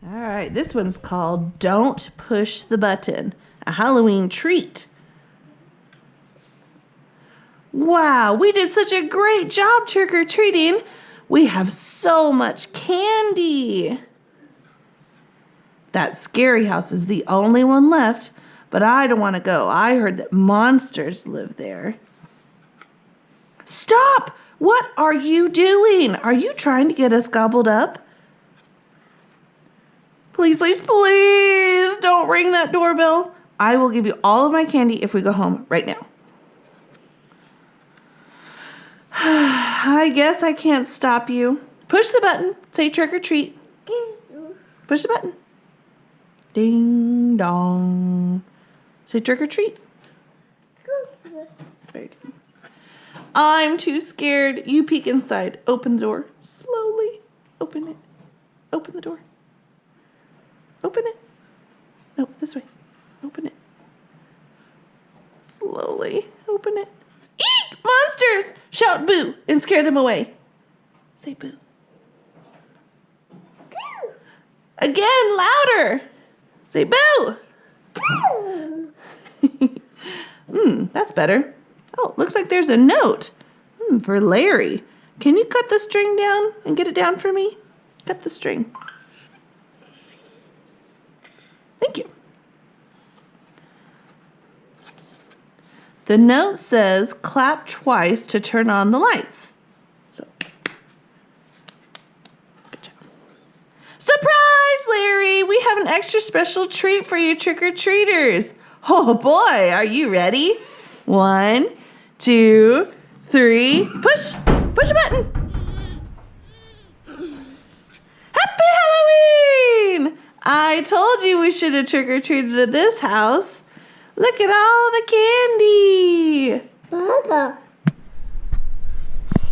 All right, this one's called Don't Push the Button, a Halloween treat. Wow, we did such a great job trick-or-treating. We have so much candy. That scary house is the only one left, but I don't want to go. I heard that monsters live there. Stop! What are you doing? Are you trying to get us gobbled up? Please, please, please don't ring that doorbell. I will give you all of my candy if we go home right now. I guess I can't stop you. Push the button. Say trick or treat. Push the button. Ding dong. Say trick or treat. Very good. I'm too scared. You peek inside. Open the door. Slowly. Open it. Open the door. Open it. No, this way. Open it. Slowly. Open it. Eek! Monsters! Shout boo and scare them away. Say boo. Boo. Again, louder. Say boo. Boo. That's better. Oh, looks like there's a note. For Larry. Can you cut the string down and get it down for me? Cut the string. Thank you. The note says, clap twice to turn on the lights. So, good job. Surprise, Larry! We have an extra special treat for you trick-or-treaters. Oh boy, are you ready? 1, 2, 3, push! Push a button! Happy Halloween! I told you we should have trick-or-treated at this house. Look at all the candy. Baba.